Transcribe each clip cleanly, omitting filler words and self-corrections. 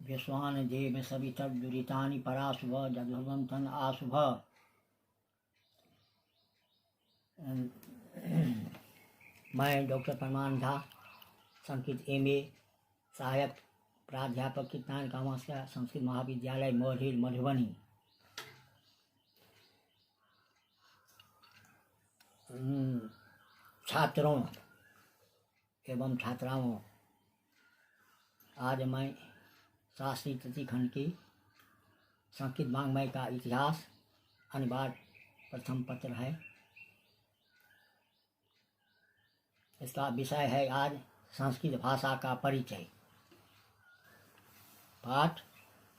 विश्वान देव सवितर्दुरितानि पराशुभ जगभवं तन आशुभ। मैं doctor Parman Jha, Sanskrit MA सहायक प्राध्यापक कितान कामास्या संस्कृत महाविद्यालय मोरहिल मधुबनी। छात्रों एवं छात्राओं, आज मैं शास्त्री तृतीय खंड की संस्कृत वाङ्मय का इतिहास अनिवार्य प्रथम पत्र है। इसका विषय है आज संस्कृत भाषा का परिचय। पाठ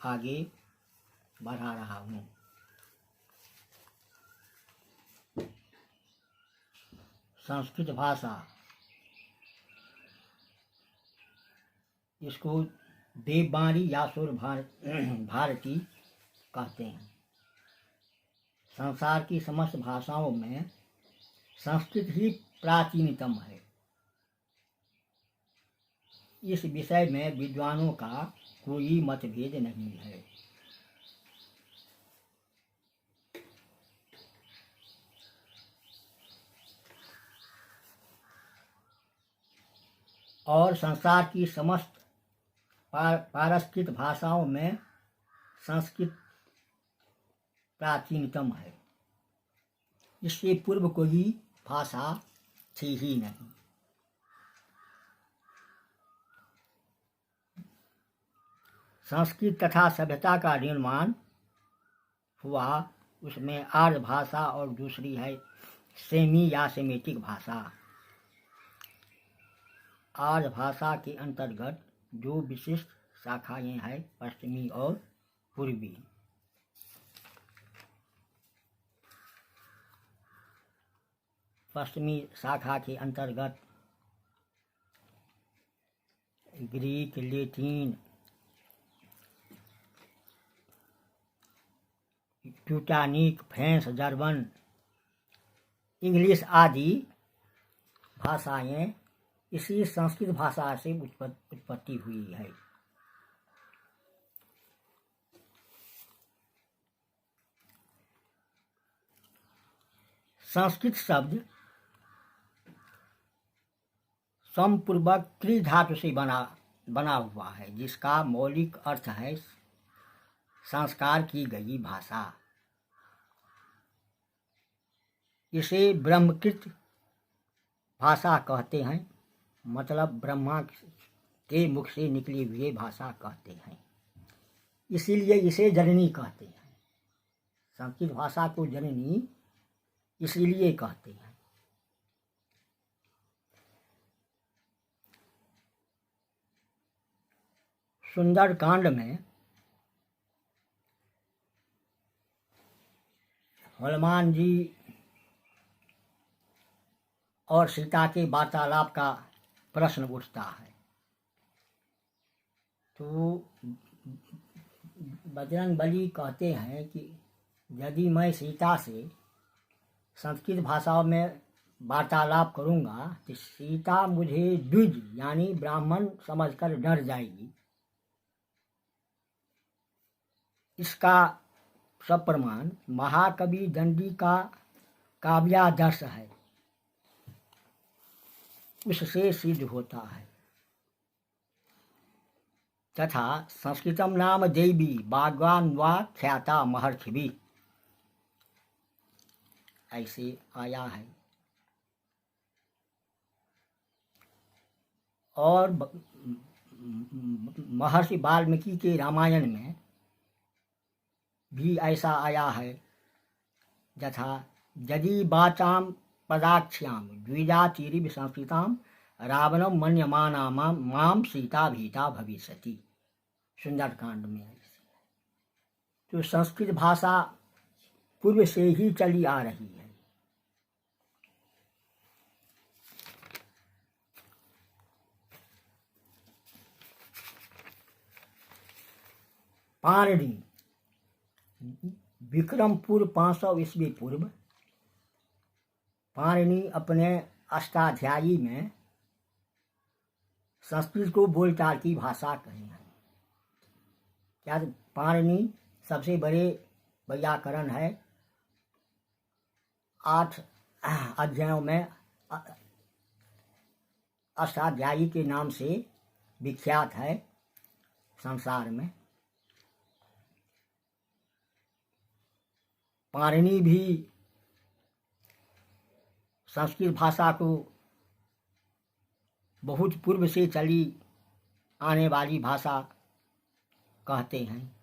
आगे बढ़ा रहा हूँ। संस्कृत भाषा, इसको देववाणी या सुर भारती कहते हैं। संसार की समस्त भाषाओं में संस्कृत ही प्राचीनतम है। इस विषय में विद्वानों का कोई मतभेद नहीं है। और संसार की समस्त पारस्कृत भाषाओं में संस्कृत प्राचीनतम है। इससे पूर्व कोई भाषा थी ही नहीं। संस्कृत तथा सभ्यता का निर्माण हुआ, उसमें आर्य भाषा और दूसरी है सेमी या सेमेटिक भाषा। आर्य भाषा के अंतर्गत जो विशिष्ट शाखाएं हैं पश्चिमी और पूर्वी। पश्चिमी शाखा के अंतर्गत Greek, Latin, Teutonic, French, German, English आदि भाषाएं इसी संस्कृत भाषा से उत्पत्ति हुई है। संस्कृत शब्द समपूर्वक त्रि धातु से बना हुआ है, जिसका मौलिक अर्थ है संस्कार की गई भाषा। इसे ब्रह्मकृत भाषा कहते हैं, मतलब ब्रह्मा के मुख से निकली हुई भाषा कहते हैं। इसीलिए इसे जननी कहते हैं। संस्कृत भाषा को जननी इसीलिए कहते हैं। सुंदरकांड में हनुमान जी और सीता के वार्तालाप का प्रश्न उठता है। तो बजरंगबली कहते हैं कि यदि मैं सीता से संस्कृत भाषा में वार्तालाप करूँगा तो सीता मुझे द्विज यानी ब्राह्मण समझकर डर जाएगी। इसका सब प्रमाण महाकवि दंडी का काव्यादर्श है, उससे सिद्ध होता है। तथा संस्कृतम नाम देवी बागवान वा ख्याता महर्षिभिः, ऐसे आया है। और महर्षि वाल्मीकि के रामायण में भी ऐसा आया है, यथा यदि वाचाम पदाक्ष्याम द्विजातिरिव संस्कृताम रावणम मन्यमाना माम सीता भीता भविष्यति। सुंदरकांड में है। तो संस्कृत भाषा पूर्व से ही चली आ रही है। पाणिनि विक्रमपुर 500 ईस्वी पूर्व, पाणिनि अपने अष्टाध्यायी में संस्कृत को बोलचाल की भाषा कही है। क्या पाणिनि सबसे बड़े वैयाकरण है। 8 अध्यायों में अष्टाध्यायी के नाम से विख्यात है संसार में। पाणिनि भी संस्कृत भाषा को बहुत पूर्व से चली आने वाली भाषा कहते हैं।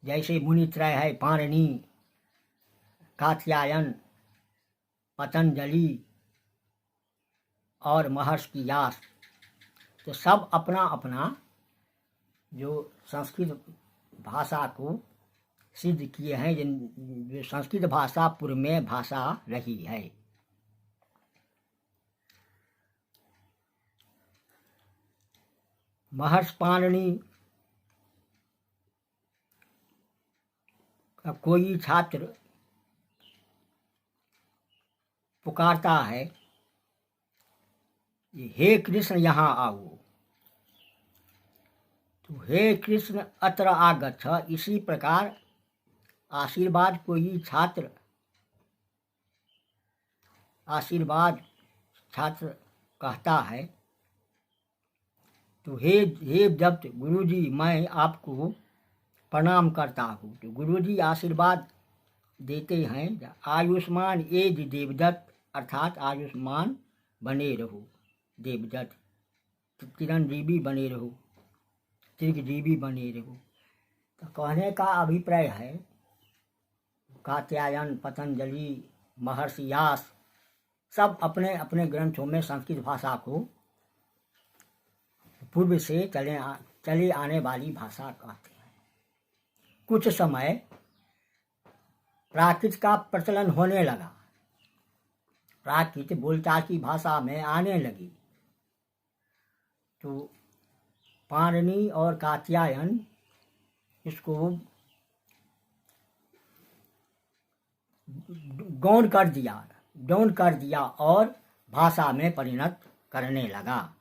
जैसे मुनित्रय है पाणिनि, कात्यायन, पतंजलि और महर्षि व्यास, तो सब अपना अपना जो संस्कृत भाषा को सिद्ध किए हैं, जो संस्कृत भाषा पूर्व में भाषा रही है। महर्षि पाणिनि का कोई छात्र पुकारता है, हे कृष्ण यहाँ आओ, तो हे कृष्ण अत्र आगच्छ, इसी प्रकार आशीर्वाद कोई छात्र कहता है, तो हे जब गुरुजी मैं आपको प्रणाम करता हूँ, तो गुरुजी आशीर्वाद देते हैं, आयुष्मान एज देवदत्त, अर्थात आयुष्मान बने रहो, देवदत्त चिरंजीवी बने रहो, दीर्घजीवी बने रहो। तो कहने का अभिप्राय है, कात्यायन, पतंजलि, महर्षि व्यास सब अपने अपने ग्रंथों में संस्कृत भाषा को पूर्व से चले आने वाली भाषा कहते हैं। कुछ समय प्राकृत का प्रचलन होने लगा, प्राकृत बोलचाल की भाषा में आने लगी, तो पाणिनि और कात्यायन इसको गौण कर दिया और भाषा में परिणत करने लगा।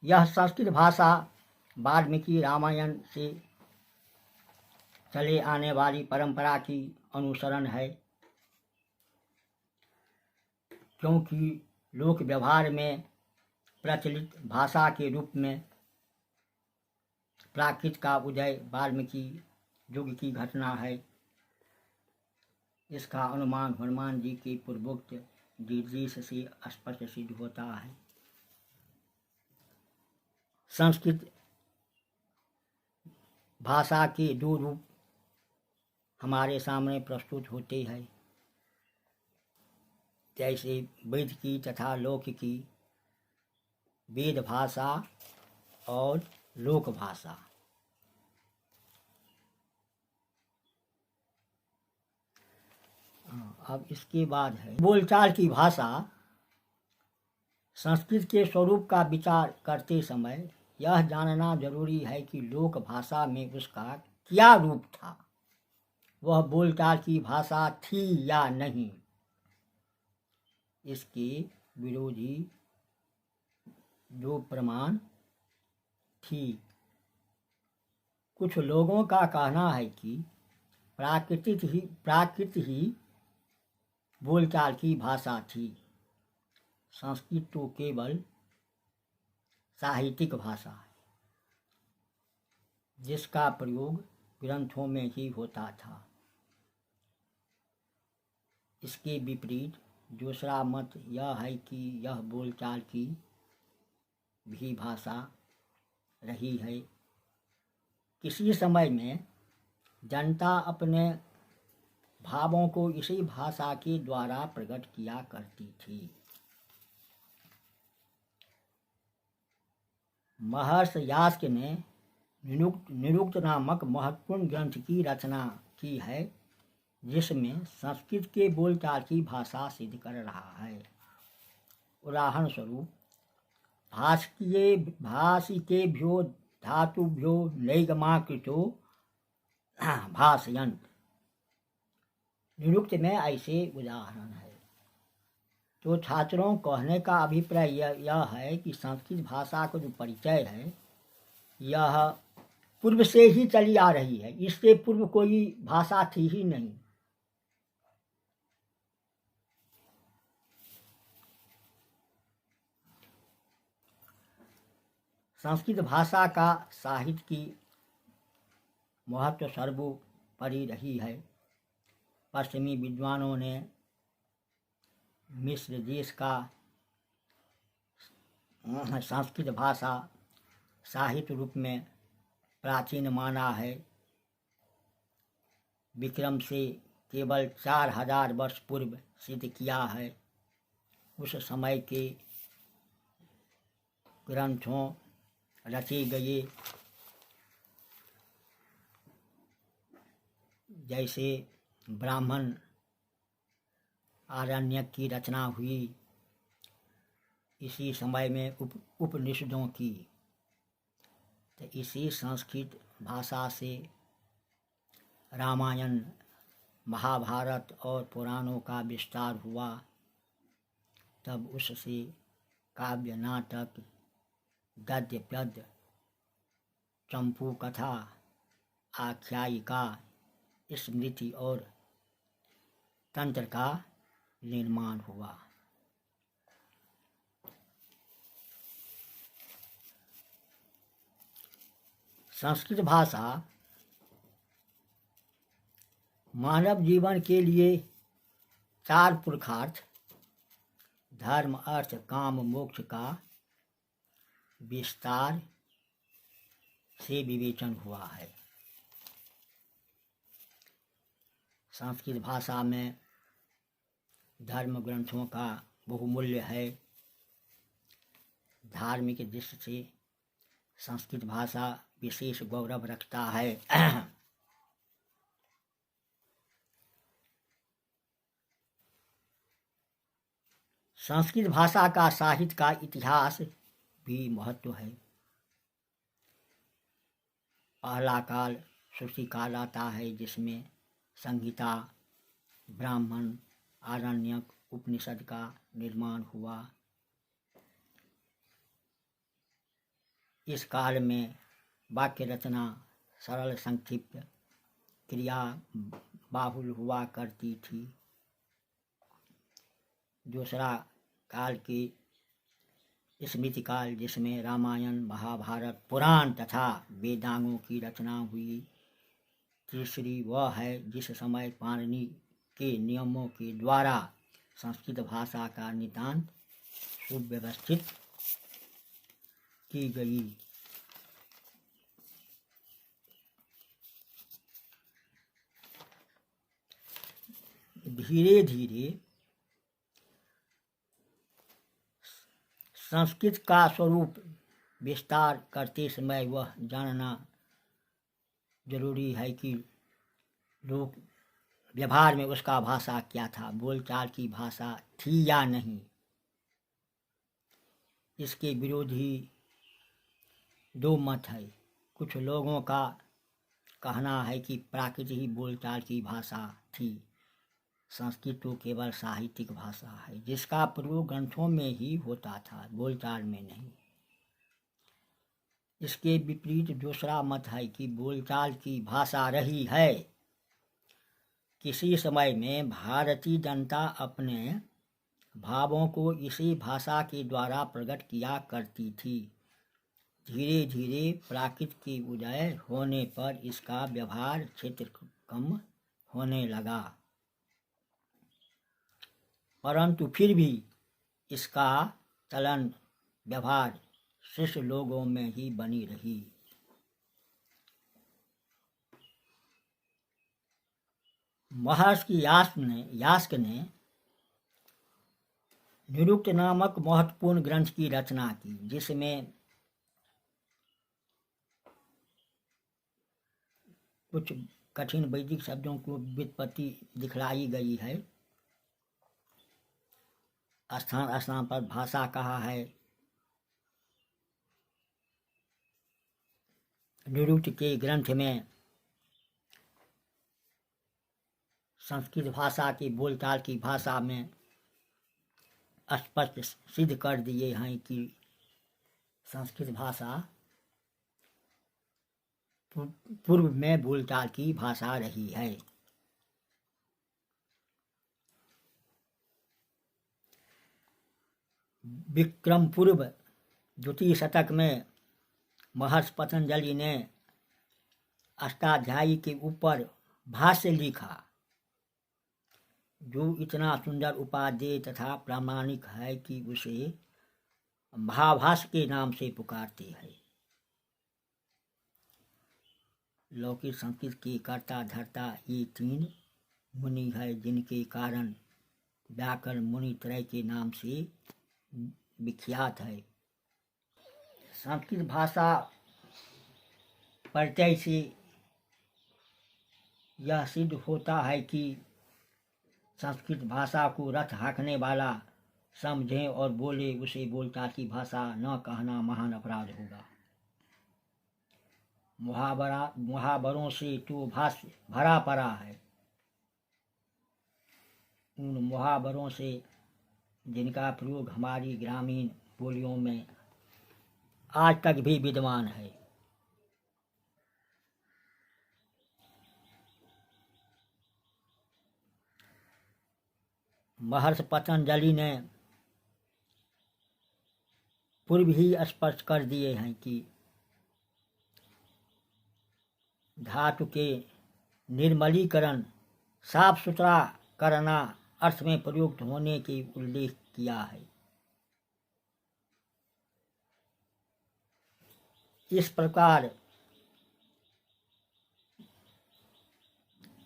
यह संस्कृत भाषा वाल्मीकि रामायण से चले आने वाली परंपरा की अनुसरण है, क्योंकि लोक व्यवहार में प्रचलित भाषा के रूप में प्राकृत का उदय वाल्मीकि युग की घटना है। इसका अनुमान हनुमान जी के पूर्वोक्त निर्देश से स्पष्ट सिद्ध होता है। संस्कृत भाषा के 2 रूप हमारे सामने प्रस्तुत होते हैं, जैसे वेद की तथा लोक की, वेद भाषा और लोक भाषा। अब इसके बाद है बोलचाल की भाषा। संस्कृत के स्वरूप का विचार करते समय यह जानना जरूरी है कि लोक भाषा में उसका क्या रूप था, वह बोलचाल की भाषा थी या नहीं। इसके विरोधी जो प्रमाण थी। कुछ लोगों का कहना है कि प्राकृत ही बोलचाल की भाषा थी, संस्कृत तो केवल साहित्यिक भाषा है, जिसका प्रयोग ग्रंथों में ही होता था। इसके विपरीत दूसरा मत यह है कि यह बोलचाल की भी भाषा रही है। किसी समय में जनता अपने भावों को इसी भाषा के द्वारा प्रकट किया करती थी। महर्षि व्यास ने निरुक्त नामक महत्वपूर्ण ग्रंथ की रचना की है, जिसमें संस्कृत के बोलचाल की भाषा सिद्ध कर रहा है। उदाहरण स्वरूप भाषिकेभ्यो धातुभ्यो नैगमाकृतो भाषयन्त। निरुक्त में ऐसे उदाहरण है। तो छात्रों, कहने का अभिप्राय यह है कि संस्कृत भाषा का जो परिचय है यह पूर्व से ही चली आ रही है, इससे पूर्व कोई भाषा थी ही नहीं। संस्कृत भाषा का साहित्य की महत्व सर्वोपरि रही है। पश्चिमी विद्वानों ने मिस्र देश का संस्कृत भाषा साहित्य रूप में प्राचीन माना है। विक्रम से केवल 4000 वर्ष पूर्व सिद्ध किया है। उस समय के ग्रंथों रचे गए जैसे ब्राह्मण आरण्यक की रचना हुई, इसी समय में उपनिषदों की। तो इसी संस्कृत भाषा से रामायण, महाभारत और पुराणों का विस्तार हुआ। तब उससे काव्य, नाटक, गद्य, पद्य, चंपू कथा, आख्यायिका, स्मृति और तंत्र का निर्माण हुआ। संस्कृत भाषा मानव जीवन के लिए 4 पुरुषार्थ धर्म, अर्थ, काम, मोक्ष का विस्तार से विवेचन हुआ है। संस्कृत भाषा में धर्म ग्रंथों का बहुमूल्य है। धार्मिक दृष्टि से संस्कृत भाषा विशेष गौरव रखता है। संस्कृत भाषा का साहित्य का इतिहास भी महत्व है। पहला काल श्रुति काल आता है, जिसमें संहिता, ब्राह्मण, आरण्यक, उपनिषद का निर्माण हुआ। इस काल में वाक्य रचना सरल, संक्षिप्त, क्रिया बाहुल हुआ करती थी। दूसरा काल की स्मृति काल, जिसमें रामायण, महाभारत, पुराण तथा वेदांगों की रचना हुई। तीसरी वह है जिस समय पाणिनि के नियमों के द्वारा संस्कृत भाषा का नितांत सुव्यवस्थित की गई। धीरे धीरे संस्कृत का स्वरूप विस्तार करते समय वह जानना जरूरी है कि लोग व्यवहार में उसका भाषा क्या था, बोलचाल की भाषा थी या नहीं। इसके विरोधी 2 मत है। कुछ लोगों का कहना है कि प्राकृत ही बोलचाल की भाषा थी, संस्कृत तो केवल साहित्यिक भाषा है जिसका प्रयोग ग्रंथों में ही होता था, बोलचाल में नहीं। इसके विपरीत दूसरा मत है कि बोलचाल की भाषा रही है। किसी समय में भारतीय जनता अपने भावों को इसी भाषा के द्वारा प्रकट किया करती थी। धीरे धीरे प्राकृत के उदय होने पर इसका व्यवहार क्षेत्र कम होने लगा, परंतु फिर भी इसका चलन व्यवहार शिष्य लोगों में ही बनी रही। महर्षि यास्क ने निरुक्त नामक महत्वपूर्ण ग्रंथ की रचना की, जिसमें कुछ कठिन वैदिक शब्दों को व्युत्पत्ति दिखलाई गई है। स्थान स्थान पर भाषा कहा है। निरुक्त के ग्रंथ में संस्कृत भाषा की बोलचाल की भाषा में स्पष्ट सिद्ध कर दिए हैं कि संस्कृत भाषा पूर्व में बोलचाल की भाषा रही है। विक्रम पूर्व द्वितीय शतक में महर्षि पतंजलि ने अष्टाध्यायी के ऊपर भाष्य लिखा, जो इतना सुंदर उपादेय तथा प्रामाणिक है कि उसे भाभाष्य के नाम से पुकारते हैं। लौकिक संस्कृत के कर्ता धर्ता ये तीन मुनि है, जिनके कारण व्याकरण मुनि त्रय के नाम से विख्यात है। संस्कृत भाषा परिचय से यह सिद्ध होता है कि संस्कृत भाषा को रथ हाँकने वाला समझे और बोले उसे बोलचाल की भाषा न कहना महान अपराध होगा। मुहावरों से तो भाष्य भरा पड़ा है। उन मुहावरों से जिनका प्रयोग हमारी ग्रामीण बोलियों में आज तक भी विद्यमान है। महर्षि पतंजलि ने पूर्व ही स्पष्ट कर दिए हैं कि धातु के निर्मलीकरण साफ सुथरा करना अर्थ में प्रयुक्त होने के उल्लेख किया है। इस प्रकार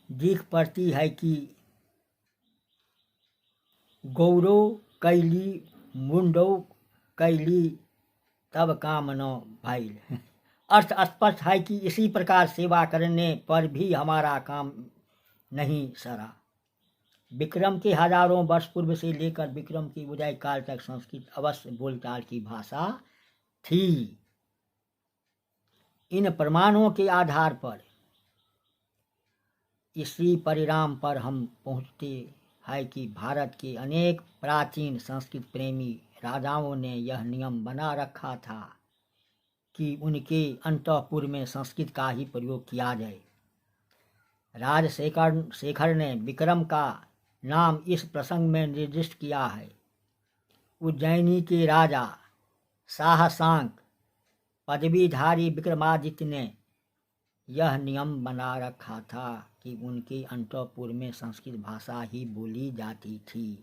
दिख पड़ती है कि गौरव कैली मुंडो कैली तब काम न भइल। अर्थ स्पष्ट है कि इसी प्रकार सेवा करने पर भी हमारा काम नहीं सरा। विक्रम के हजारों वर्ष पूर्व से लेकर विक्रम के उदय काल तक संस्कृत अवश्य बोलचाल की भाषा थी। इन प्रमाणों के आधार पर इसी परिणाम पर हम पहुँचते हैं कि भारत के अनेक प्राचीन संस्कृत प्रेमी राजाओं ने यह नियम बना रखा था कि उनके अंतःपुर में संस्कृत का ही प्रयोग किया जाए। राजशेखर ने विक्रम का नाम इस प्रसंग में निर्दिष्ट किया है। उज्जैनी के राजा साहसांक पदवीधारी विक्रमादित्य ने यह नियम बना रखा था कि उनके अंतःपुर में संस्कृत भाषा ही बोली जाती थी।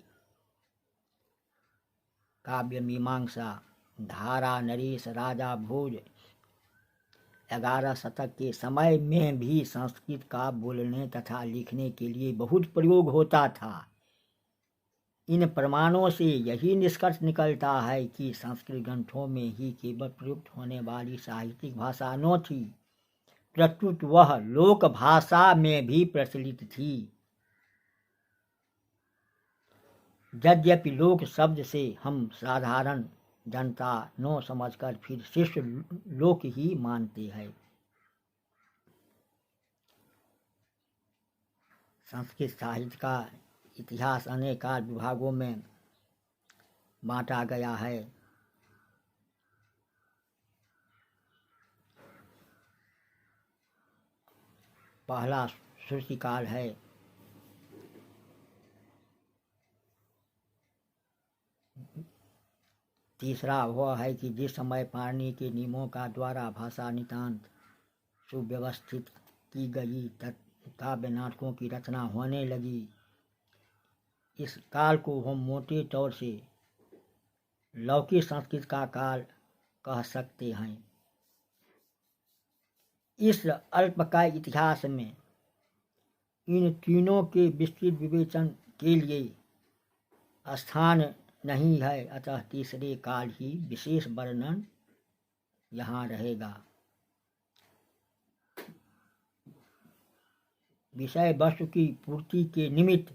काव्य मीमांसा धारा नरेश राजा भोज 11 शतक के समय में भी संस्कृत का बोलने तथा लिखने के लिए बहुत प्रयोग होता था। इन प्रमाणों से यही निष्कर्ष निकलता है कि संस्कृत ग्रंथों में ही केवल प्रयुक्त होने वाली साहित्यिक भाषा न थी, प्रस्तुत वह लोक भाषा में भी प्रचलित थी। यद्यपि लोक शब्द से हम साधारण जनता न समझकर फिर शिष्य लोक ही मानते हैं। संस्कृत साहित्य का इतिहास अनेक विभागों में बांटा गया है। पहला श्रुति काल है। तीसरा वह है कि जिस समय पाणिनि के नियमों का द्वारा भाषा नितांत सुव्यवस्थित की गई काव्य नाटकों की रचना होने लगी। इस काल को हम मोटे तौर से लौकिक संस्कृत का काल कह सकते हैं। इस अल्पकाय इतिहास में इन तीनों के विस्तृत विवेचन के लिए स्थान नहीं है, अतः तीसरे काल ही विशेष वर्णन यहाँ रहेगा। विषय वस्तु की पूर्ति के निमित्त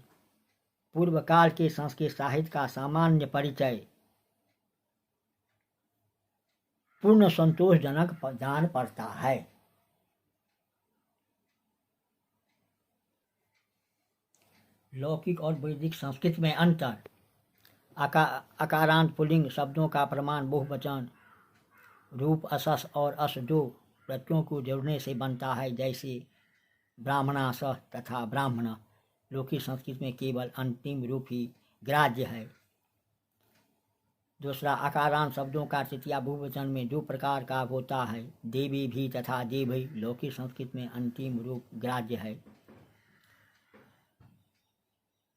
पूर्व काल के संस्कृत साहित्य का सामान्य परिचय पूर्ण संतोषजनक जान पड़ता है। लौकिक और वैदिक संस्कृत में अंतर। अकारांत पुल्लिंग शब्दों का प्रमाण बहुवचन रूप असस और अस दो प्रत्ययों को जोड़ने से बनता है, जैसे ब्राह्मणास तथा ब्राह्मण। लौकिक संस्कृत में केवल अंतिम रूप ही ग्राह्य है। दूसरा, अकारांत शब्दों का तृतीया बहुवचन में दो प्रकार का होता है, देवी भी तथा देवी। लौकिक संस्कृत में अंतिम रूप ग्राह्य है।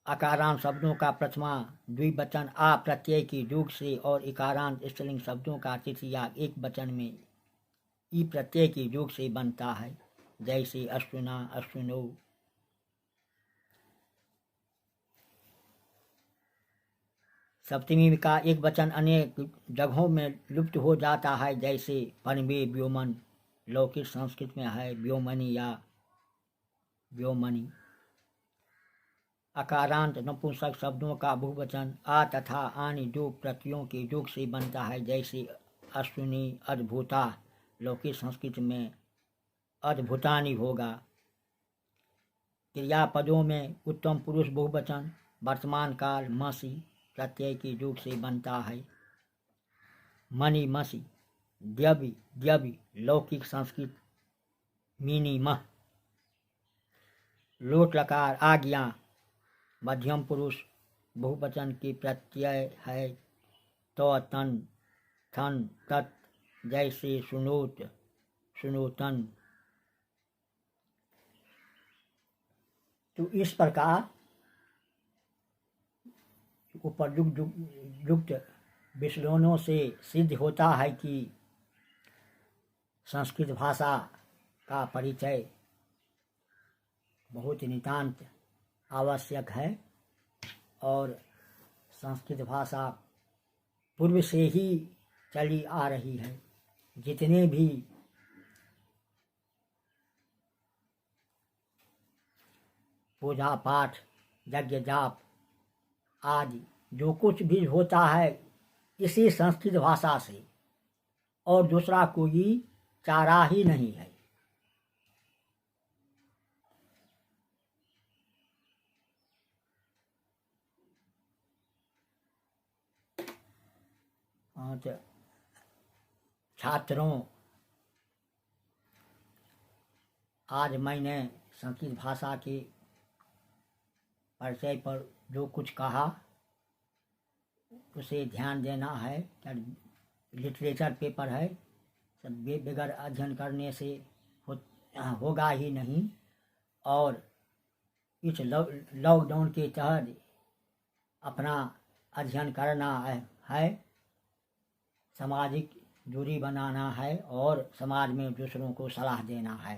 अकारांत शब्दों का प्रथमा द्विवचन आ प्रत्यय की जुग से और इकारांत स्त्रीलिंग शब्दों का तृतीया एक वचन में ई प्रत्यय की जुग से बनता है, जैसे अश्विना अश्विनो। सप्तमी का एक वचन अनेक जगहों में लुप्त हो जाता है, जैसे पनवे व्योमन। लौकिक संस्कृत में है व्योमनी या व्योमनी। अकारांत नपुंसक शब्दों का बहुवचन आ तथा आनि दो प्रत्ययों के योग से बनता है, जैसे अश्विनी अद्भुता। लौकिक संस्कृत में अद्भुतानि होगा। क्रियापदों में उत्तम पुरुष बहुवचन वर्तमान काल मसी प्रत्यय के योग से बनता है, मणि मसी। द्यवि द्यवि। लौकिक संस्कृत मीनी मह। लोट लकार आज्ञा मध्यम पुरुष बहुवचन की प्रत्यय है, तो तन थन तत्, जैसे सुनोत सुनोतन। तो इस प्रकार उपयुक्त विश्लेषणों से सिद्ध होता है कि संस्कृत भाषा का परिचय बहुत नितांत आवश्यक है और संस्कृत भाषा पूर्व से ही चली आ रही है। जितने भी पूजा पाठ यज्ञ जाप आदि जो कुछ भी होता है इसी संस्कृत भाषा से, और दूसरा कोई चारा ही नहीं है। तो छात्रों, आज मैंने संस्कृत भाषा के परिचय पर जो कुछ कहा उसे ध्यान देना है। लिटरेचर पेपर है, सब बगैर अध्ययन करने से होगा ही नहीं। और इस लॉकडाउन के तहत अपना अध्ययन करना है, सामाजिक दूरी बनाना है और समाज में दूसरों को सलाह देना है।